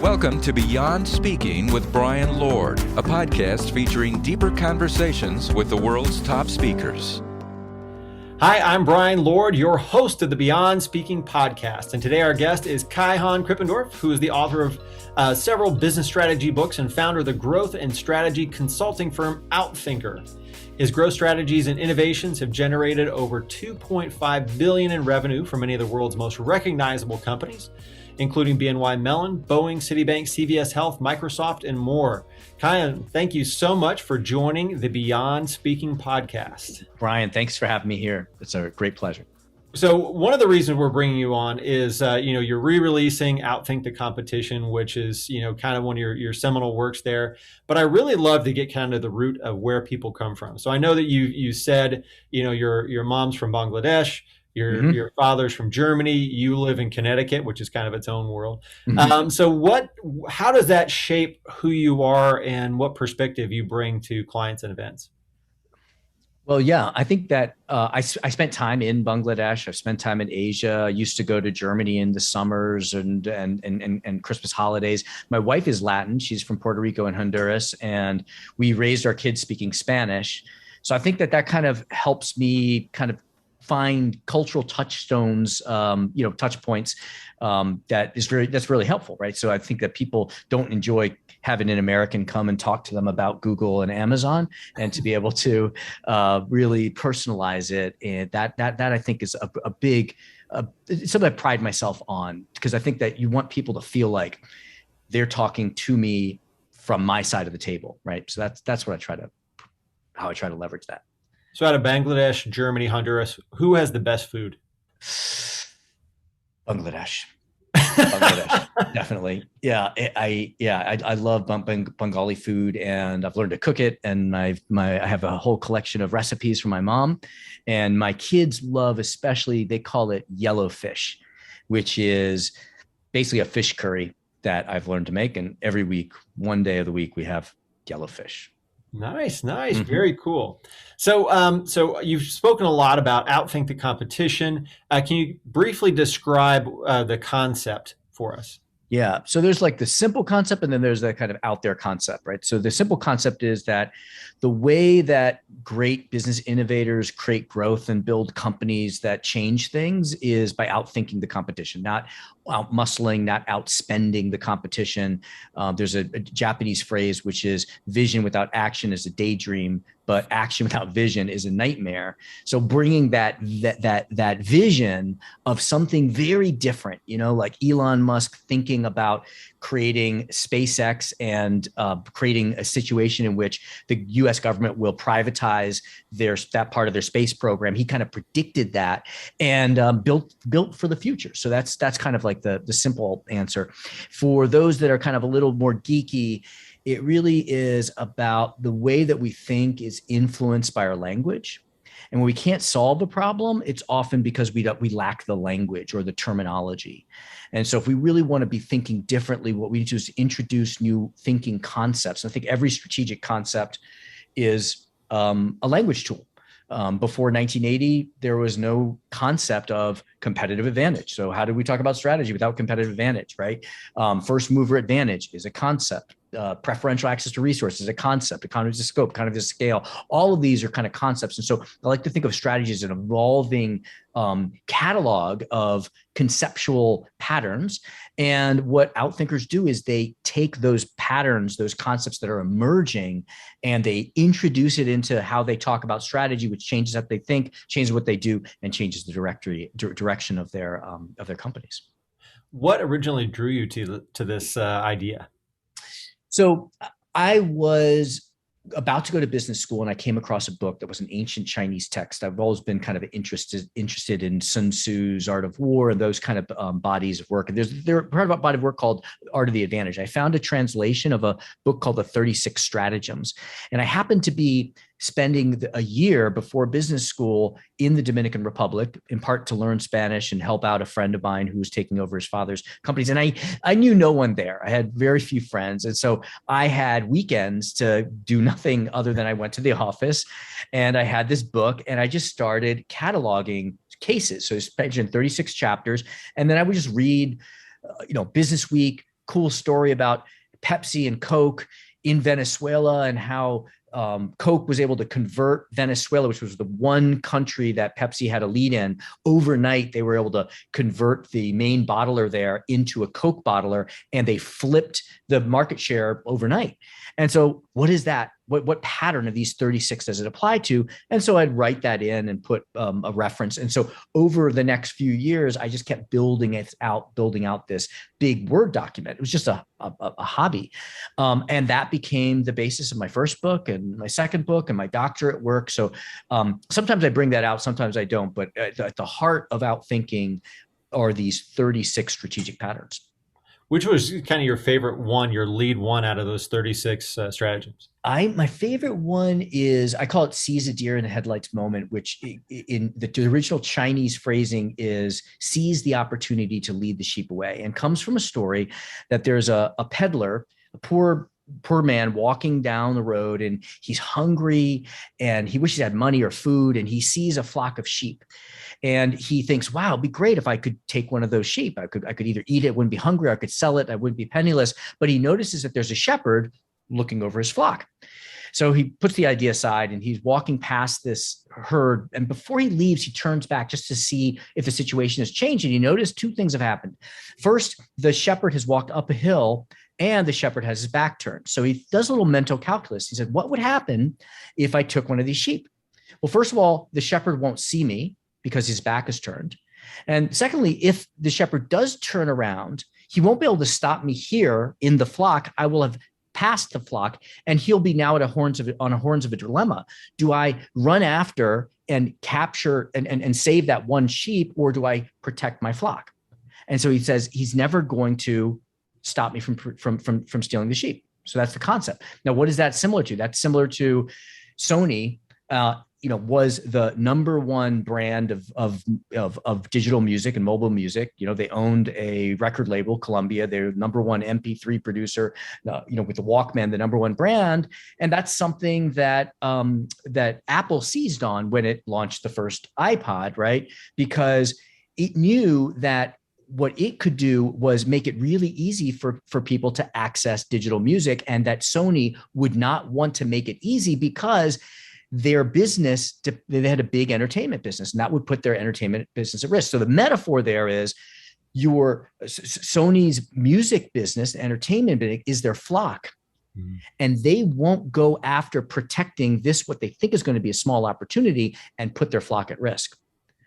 Welcome to Beyond Speaking with Brian Lord, a podcast featuring deeper conversations with the world's top speakers. Hi, I'm Brian Lord, your host of the Beyond Speaking podcast. And today our guest is Kaihan Krippendorff, who is the author of several business strategy books and founder of the growth and strategy consulting firm Outthink. His growth strategies and innovations have generated over $2.5 billion in revenue for many of the world's most recognizable companies, including BNY Mellon, Boeing, Citibank, CVS Health, Microsoft, and more. Kaihan, thank you so much for joining the Beyond Speaking podcast. Brian, thanks for having me here. It's a great pleasure. So one of the reasons we're bringing you on is, you're re-releasing Outthink the Competition, which is, kind of one of your seminal works there. But I really love to get kind of the root of where people come from. So I know that you said, your mom's from Bangladesh. Your father's from Germany. You live in Connecticut, which is kind of its own world. How does that shape who you are and what perspective you bring to clients and events? Well, yeah, I think that I spent time in Bangladesh. I've spent time in Asia. I used to go to Germany in the summers and Christmas holidays. My wife is Latin. She's from Puerto Rico and Honduras, and we raised our kids speaking Spanish. So I think that kind of helps me kind of find cultural touchstones, touch points that's really helpful, right? So I think that people don't enjoy having an American come and talk to them about Google and Amazon, and to be able to really personalize it, and that I think is a big something I pride myself on, because I think that you want people to feel like they're talking to me from my side of the table, right? So that's what how I try to leverage that. So out of Bangladesh, Germany, Honduras, who has the best food? Bangladesh, definitely. Yeah, I love Bengali food, and I've learned to cook it. And I have a whole collection of recipes from my mom, and my kids love, especially, they call it yellow fish, which is basically a fish curry that I've learned to make. And every week, one day of the week, we have yellow fish. Nice. Mm-hmm. Very cool. So you've spoken a lot about Outthink the Competition. Can you briefly describe the concept for us? Yeah. So there's like the simple concept, and then there's that kind of out there concept, right? So the simple concept is that the way that great business innovators create growth and build companies that change things is by outthinking the competition, not outmuscling, not outspending the competition. There's a Japanese phrase, which is vision without action is a daydream, but action without vision is a nightmare. So bringing that vision of something very different, like Elon Musk thinking about creating SpaceX and creating a situation in which the U.S. government will privatize that part of their space program. He kind of predicted that and built for the future. So that's kind of like the simple answer. For those that are kind of a little more geeky, it really is about the way that we think is influenced by our language. And when we can't solve a problem, it's often because we lack the language or the terminology. And so if we really want to be thinking differently, what we need to do is introduce new thinking concepts. And I think every strategic concept is a language tool. Before 1980, there was no concept of competitive advantage. So how do we talk about strategy without competitive advantage, right? First mover advantage is a concept. Preferential access to resources is a concept. Economies of scope, economies of scale. All of these are kind of concepts. And so I like to think of strategy as an evolving catalog of conceptual patterns. And what outthinkers do is they take those patterns, those concepts that are emerging, and they introduce it into how they talk about strategy, which changes how they think, changes what they do, and changes the direction of their companies. What originally drew you to this idea? So I was about to go to business school, and I came across a book that was an ancient Chinese text. I've always been kind of interested in Sun Tzu's Art of War and those kind of bodies of work. And there's part of a body of work called Art of the Advantage. I found a translation of a book called The 36 Stratagems. And I happened to be spending a year before business school in the Dominican Republic, in part to learn Spanish and help out a friend of mine who was taking over his father's companies. And I knew no one there. I had very few friends. And so I had weekends to do nothing other than I went to the office, and I had this book, and I just started cataloging cases. So it's in 36 chapters. And then I would just read, Business Week, cool story about Pepsi and Coke in Venezuela and how Coke was able to convert Venezuela, which was the one country that Pepsi had a lead in. Overnight, they were able to convert the main bottler there into a Coke bottler, and they flipped the market share overnight. And so what is that? What pattern of these 36 does it apply to? And so I'd write that in and put a reference. And so over the next few years, I just kept building out this big Word document. It was just a hobby. And that became the basis of my first book and my second book and my doctorate work. So sometimes I bring that out, sometimes I don't. But at the heart of Outthinking are these 36 strategic patterns. Which was kind of your favorite one, your lead one out of those 36 stratagems? My favorite one is, I call it seize a deer in the headlights moment, which in the original Chinese phrasing is seize the opportunity to lead the sheep away, and comes from a story that there's a peddler, a poor man walking down the road, and he's hungry and he wishes he had money or food, and he sees a flock of sheep. And he thinks, wow, it'd be great if I could take one of those sheep. I could either eat it, wouldn't be hungry, or I could sell it, I wouldn't be penniless. But he notices that there's a shepherd looking over his flock. So he puts the idea aside and he's walking past this herd. And before he leaves, he turns back just to see if the situation has changed. And he noticed two things have happened. First, the shepherd has walked up a hill and the shepherd has his back turned. So he does a little mental calculus. He said, what would happen if I took one of these sheep? Well, first of all, the shepherd won't see me because his back is turned. And secondly, if the shepherd does turn around, he won't be able to stop me here in the flock. I will have passed the flock and he'll be now on a horns of a dilemma. Do I run after and capture and save that one sheep, or do I protect my flock? And so he says he's never going to stop me from stealing the sheep. So that's the concept. Now, what is that similar to? That's similar to Sony, was the number one brand of digital music and mobile music. They owned a record label, Columbia. They're number one MP3 producer, with the Walkman, the number one brand. And that's something that that Apple seized on when it launched the first iPod, right? Because it knew that what it could do was make it really easy for people to access digital music, and that Sony would not want to make it easy because their business, they had a big entertainment business, and that would put their entertainment business at risk. So the metaphor there is Sony's music business, entertainment is their flock. Mm-hmm. And they won't go after protecting this, what they think is going to be a small opportunity, and put their flock at risk.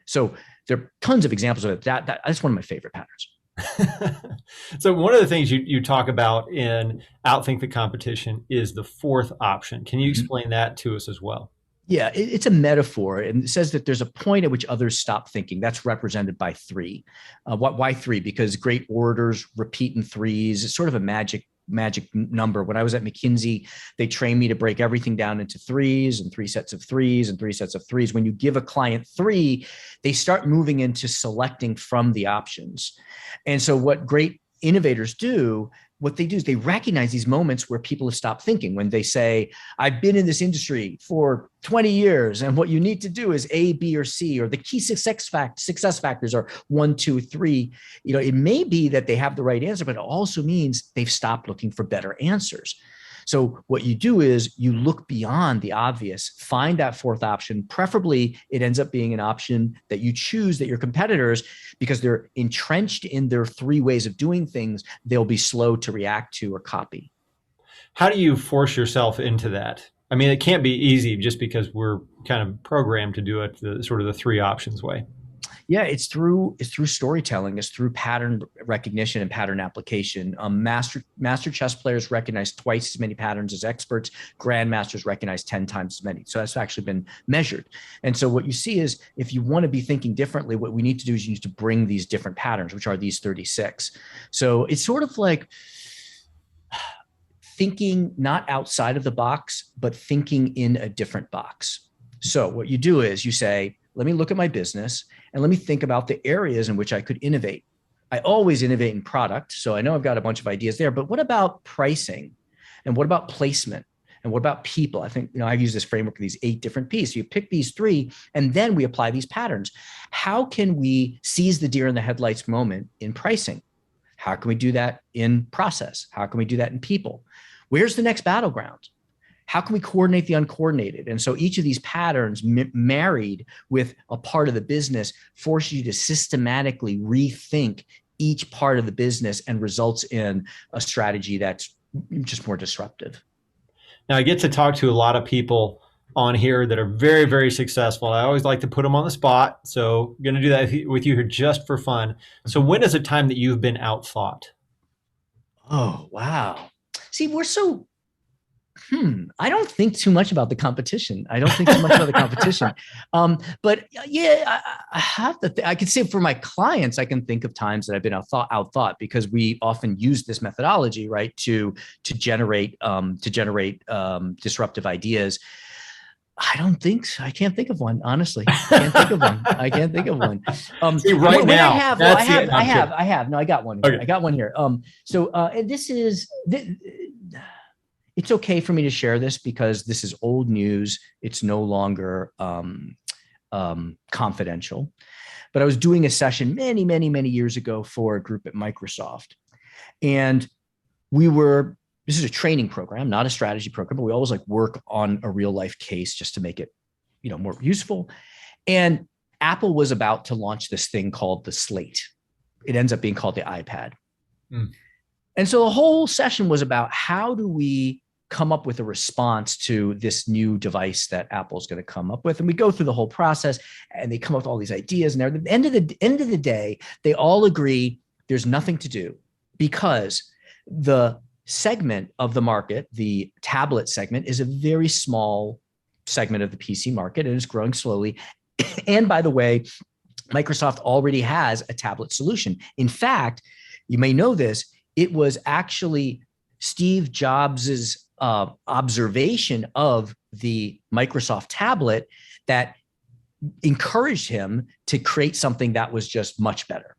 So there are tons of examples of it. That's one of my favorite patterns. So one of the things you talk about in Outthink the Competition is the fourth option. Can you explain that to us as well? Yeah, it's a metaphor, and it says that there's a point at which others stop thinking. That's represented by 3. Why 3? Because great orators repeat in 3s. It's sort of a magic number. When I was at McKinsey, they trained me to break everything down into 3s and 3 sets of 3s and 3 sets of 3s. When you give a client 3, they start moving into selecting from the options. And so what great innovators do, what they do is they recognize these moments where people have stopped thinking, when they say, I've been in this industry for 20 years, and what you need to do is A, B, or C, or the key success factors are 1, 2, 3. It may be that they have the right answer, but it also means they've stopped looking for better answers. So what you do is you look beyond the obvious, find that fourth option. Preferably, it ends up being an option that you choose that your competitors, because they're entrenched in their 3 ways of doing things, they'll be slow to react to or copy. How do you force yourself into that? I mean, it can't be easy just because we're kind of programmed to do it the 3 options way. Yeah, it's through storytelling. It's through pattern recognition and pattern application. Master chess players recognize twice as many patterns as experts. Grandmasters recognize 10 times as many. So that's actually been measured. And so what you see is, if you want to be thinking differently, what we need to do is you need to bring these different patterns, which are these 36. So it's sort of like thinking not outside of the box, but thinking in a different box. So what you do is you say, let me look at my business and let me think about the areas in which I could innovate. I always innovate in product, so I know I've got a bunch of ideas there, but what about pricing? And what about placement? And what about people? I think, I've used this framework of these 8 different P's. So you pick these 3, and then we apply these patterns. How can we seize the deer in the headlights moment in pricing? How can we do that in process? How can we do that in people? Where's the next battleground? How can we coordinate the uncoordinated? And so each of these patterns married with a part of the business forces you to systematically rethink each part of the business and results in a strategy that's just more disruptive. Now, I get to talk to a lot of people on here that are very, very successful. I always like to put them on the spot. So I'm going to do that with you here just for fun. So when is a time that you've been outthought? Oh, wow. See, we're so, I don't think too much about the competition. But yeah, I have to, I can say for my clients, I can think of times that I've been outthought because we often use this methodology, right, to generate disruptive ideas. I can't think of one, honestly. I can't think of one. See, right now, I have. No, I got one. Okay. I got one here. And this is, it's okay for me to share this because this is old news. It's no longer confidential. But I was doing a session many, many, many years ago for a group at Microsoft. And this is a training program, not a strategy program, but we always work on a real life case just to make it, more useful. And Apple was about to launch this thing called the Slate. It ends up being called the iPad. And so the whole session was about how do we come up with a response to this new device that Apple's going to come up with. And we go through the whole process and they come up with all these ideas. And at the end of the day, they all agree there's nothing to do because the segment of the market, the tablet segment, is a very small segment of the PC market and is growing slowly. And by the way, Microsoft already has a tablet solution. In fact, you may know this, it was actually Steve Jobs's observation of the Microsoft tablet that encouraged him to create something that was just much better.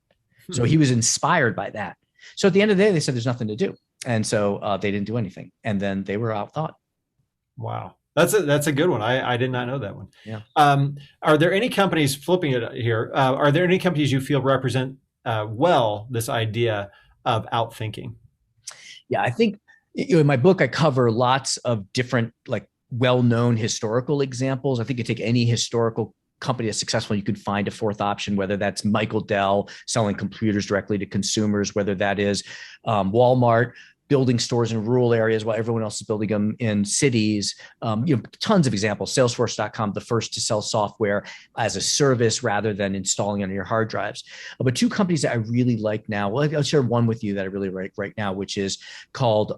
So he was inspired by that. So at the end of the day, they said there's nothing to do. And so they didn't do anything. And then they were outthought. Wow. That's a good one. I did not know that one. Yeah. Are there any companies, flipping it here, are there any companies you feel represent well this idea of outthinking? Yeah, I think in my book, I cover lots of different well-known historical examples. I think you take any historical company that's successful, you could find a fourth option, whether that's Michael Dell selling computers directly to consumers, whether that is Walmart building stores in rural areas while everyone else is building them in cities. Tons of examples. Salesforce.com, the first to sell software as a service rather than installing on your hard drives. But two companies that I really like now, well, I'll share one with you that I really like right now, which is called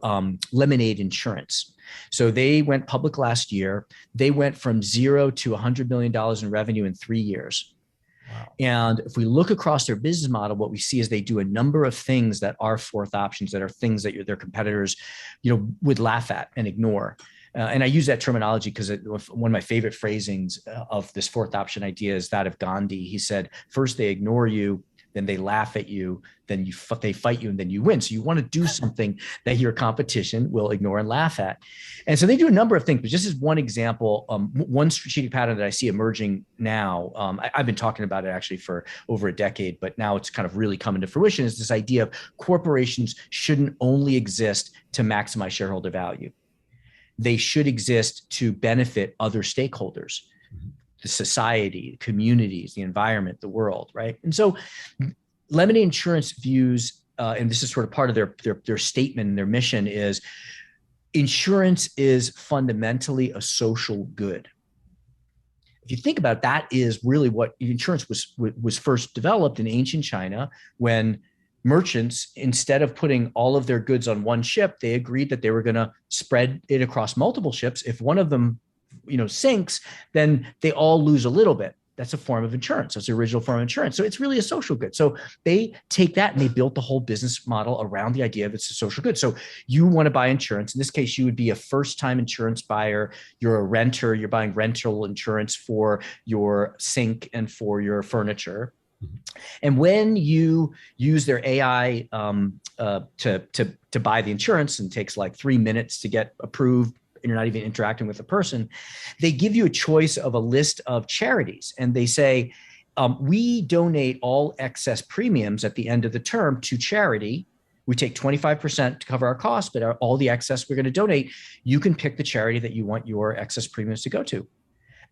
Lemonade Insurance. So they went public last year. They went from 0 to $100 million in revenue in 3 years. Wow. And if we look across their business model, what we see is they do a number of things that are fourth options, that are things that their competitors, would laugh at and ignore. And I use that terminology because one of my favorite phrasings of this fourth option idea is that of Gandhi. He said, first they ignore you, then they laugh at you, then they fight you, and then you win. So you want to do something that your competition will ignore and laugh at. And so they do a number of things, but just as one example, one strategic pattern that I see emerging now, I've been talking about it actually for over a decade, but now it's kind of really coming to fruition, is this idea of corporations shouldn't only exist to maximize shareholder value. They should exist to benefit other stakeholders. The society, the communities, the environment, the world, right? And so Lemonade Insurance views, and this is sort of part of their statement and their mission, is insurance is fundamentally a social good. If you think about it, that is really what insurance was first developed in ancient China, when merchants, instead of putting all of their goods on one ship, they agreed that they were going to spread it across multiple ships. If one of them sinks, then they all lose a little bit. That's a form of insurance. That's the original form of insurance. So it's really a social good. So they take that and they built the whole business model around the idea of it's a social good. So you want to buy insurance. In this case, you would be a first-time insurance buyer. You're a renter. You're buying rental insurance for your sink and for your furniture. And when you use their AI to buy the insurance, and it takes 3 minutes to get approved, and you're not even interacting with a person, they give you a choice of a list of charities. And they say, we donate all excess premiums at the end of the term to charity. We take 25% to cover our costs, but all the excess we're going to donate. You can pick the charity that you want your excess premiums to go to.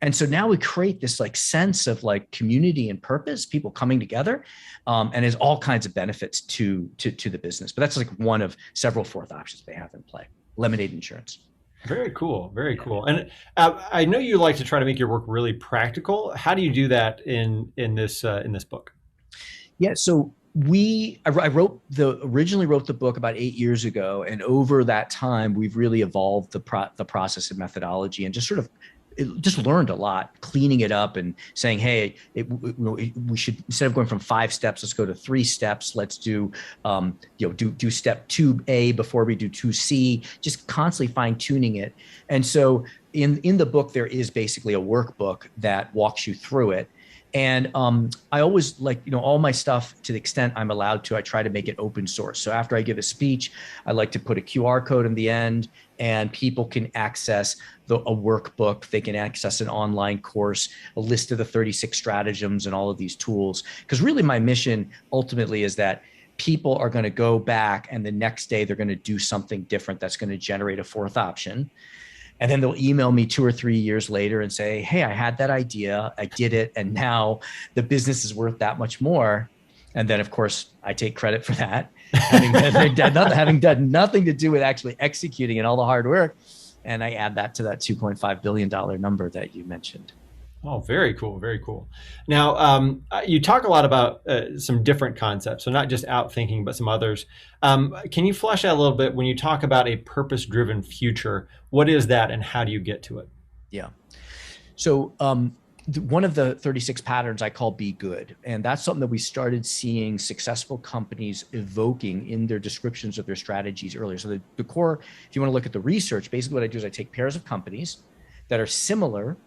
And so now we create this like sense of like community and purpose, people coming together, and there's all kinds of benefits to the business. But that's like one of several fourth options they have in play. Lemonade insurance. Very cool. Very cool. And I know you like to try to make your work really practical. How do you do that in this book? Yeah. So I originally wrote the book about 8 years ago. And over that time, we've really evolved the process and methodology and just learned a lot, cleaning it up and saying, hey, we should, instead of going from 5 steps, let's go to 3 steps. Let's do step 2A before we do 2C, just constantly fine tuning it. And so in the book, there is basically a workbook that walks you through it. And I always all my stuff, to the extent I'm allowed to, I try to make it open source. So after I give a speech, I like to put a QR code in the end, and people can access a workbook. They can access an online course, a list of the 36 stratagems and all of these tools. Because really my mission ultimately is that people are going to go back and the next day they're going to do something different that's going to generate a fourth option. And then they'll email me 2 or 3 years later and say, hey, I had that idea, I did it, and now the business is worth that much more. And then, of course, I take credit for that, having done nothing to do with actually executing and all the hard work. And I add that to that $2.5 billion number that you mentioned. Oh, very cool. Very cool. Now, you talk a lot about some different concepts, so not just outthinking, but some others. Can you flesh out a little bit when you talk about a purpose-driven future? What is that and how do you get to it? Yeah. So one of the 36 patterns I call be good. And that's something that we started seeing successful companies evoking in their descriptions of their strategies earlier. So the core, if you want to look at the research, basically what I do is I take pairs of companies that are similar,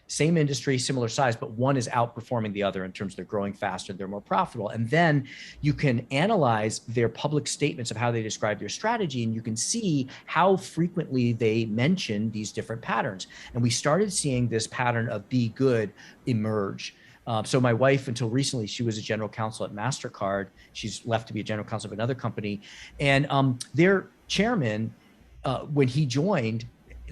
same industry, similar size, but one is outperforming the other in terms of they're growing faster, they're more profitable. And then you can analyze their public statements of how they describe their strategy, and you can see how frequently they mention these different patterns. And we started seeing this pattern of be good emerge. So my wife, until recently, she was a general counsel at MasterCard. She's left to be a general counsel of another company. And their chairman, when he joined,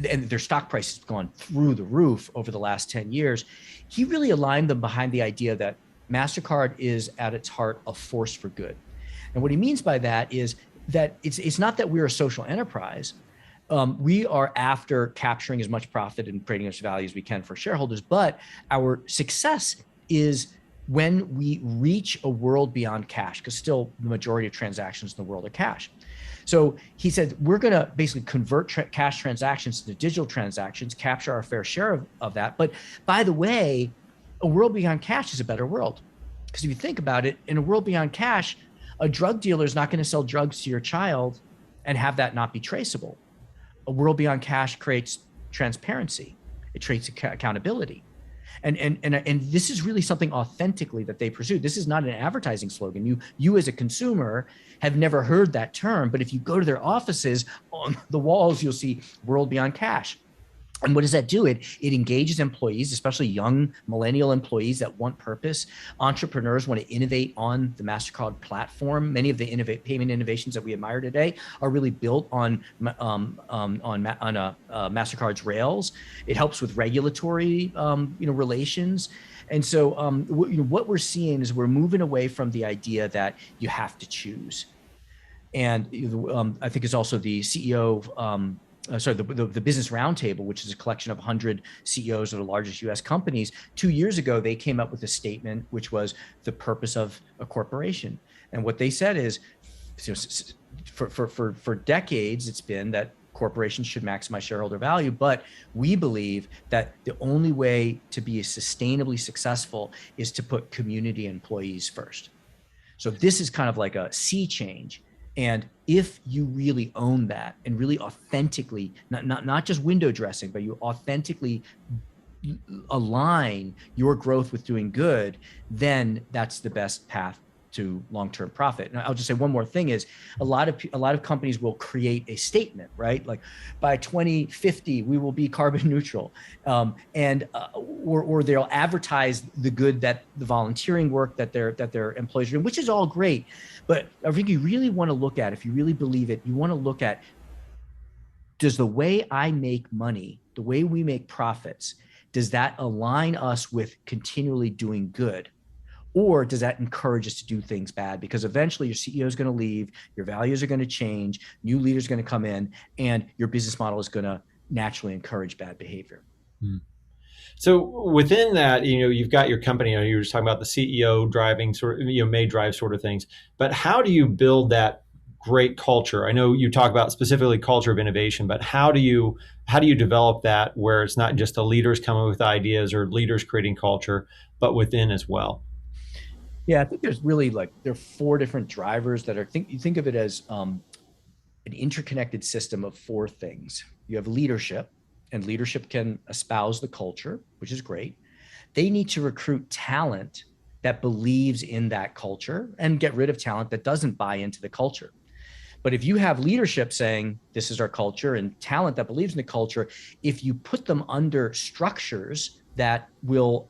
and their stock price has gone through the roof over the last 10 years, he really aligned them behind the idea that MasterCard is at its heart a force for good. And what he means by that is that it's not that we're a social enterprise. We are after capturing as much profit and creating as much value as we can for shareholders, but our success is when we reach a world beyond cash, because still the majority of transactions in the world are cash. So he said, we're going to basically convert cash transactions to digital transactions, capture our fair share of that. But by the way, a world beyond cash is a better world. Because if you think about it, in a world beyond cash, a drug dealer is not going to sell drugs to your child and have that not be traceable. A world beyond cash creates transparency. It creates accountability. And this is really something authentically that they pursue. This is not an advertising slogan. You as a consumer have never heard that term, but if you go to their offices, on the walls, you'll see world beyond cash. And what does that do? It engages employees, especially young millennial employees that want purpose. Entrepreneurs want to innovate on the MasterCard platform. Many of the payment innovations that we admire today are really built on MasterCard's rails. It helps with regulatory relations. And so what we're seeing is we're moving away from the idea that you have to choose. And I think it's also the CEO of the Business Roundtable, which is a collection of 100 CEOs of the largest US companies. 2 years ago, they came up with a statement, which was the purpose of a corporation. And what they said is, for decades, it's been that corporations should maximize shareholder value, but we believe that the only way to be sustainably successful is to put community and employees first. So this is kind of like a sea change. And if you really own that and really authentically, not just window dressing, but you authentically align your growth with doing good, then that's the best path to long-term profit. And I'll just say one more thing is a lot of companies will create a statement, right? Like by 2050, we will be carbon neutral. Or they'll advertise the good that the volunteering work that their employees are doing, which is all great. But I think you really want to look at, if you really believe it, you want to look at, does the way I make money, the way we make profits, does that align us with continually doing good? Or does that encourage us to do things bad? Because eventually your CEO is going to leave, your values are going to change, new leaders are going to come in, and your business model is going to naturally encourage bad behavior. So within that, you've got your company, you were just talking about the CEO driving sort of, may drive sort of things, but how do you build that great culture? I know you talk about specifically culture of innovation, but how do you develop that where it's not just the leaders coming with ideas or leaders creating culture, but within as well? Yeah, I think there's really there are 4 different drivers that you think of it as an interconnected system of 4 things. You have leadership, and leadership can espouse the culture, which is great. They need to recruit talent that believes in that culture and get rid of talent that doesn't buy into the culture. But if you have leadership saying, this is our culture, and talent that believes in the culture, if you put them under structures that will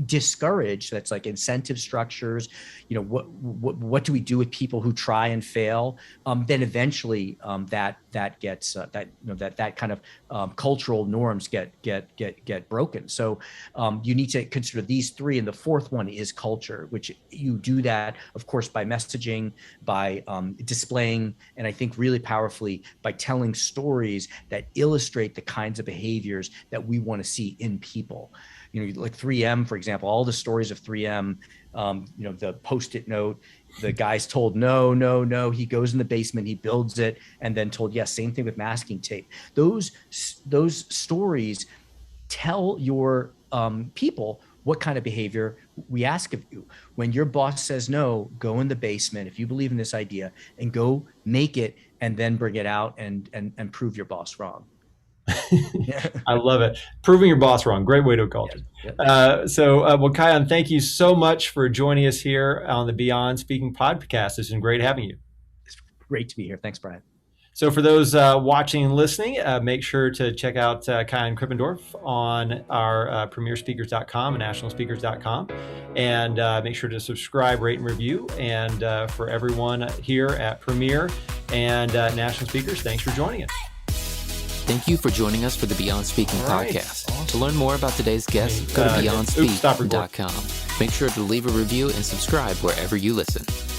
discourage, that's like incentive structures, what do we do with people who try and fail? Then eventually that gets that kind of cultural norms get broken. So you need to consider these 3, and the 4th one is culture, which you do that, of course, by messaging, by displaying, and I think really powerfully by telling stories that illustrate the kinds of behaviors that we want to see in people. Like 3M, for example, all the stories of 3M, the Post-it note, the guy's told, no, he goes in the basement, he builds it, and then told, yes, same thing with masking tape. Those stories tell your people what kind of behavior we ask of you. When your boss says no, go in the basement if you believe in this idea and go make it and then bring it out and prove your boss wrong. I love it. Proving your boss wrong. Great way to culture. Well, Kaihan, thank you so much for joining us here on the Beyond Speaking podcast. It's been great having you. It's great to be here. Thanks, Brian. So for those watching and listening, make sure to check out Kaihan Krippendorff on our premierspeakers.com and nationalspeakers.com. And make sure to subscribe, rate, and review. And for everyone here at Premier and National Speakers, thanks for joining us. Thank you for joining us for the Beyond Speaking podcast. Awesome. To learn more about today's guest, go to beyondspeak.com. Make sure to leave a review and subscribe wherever you listen.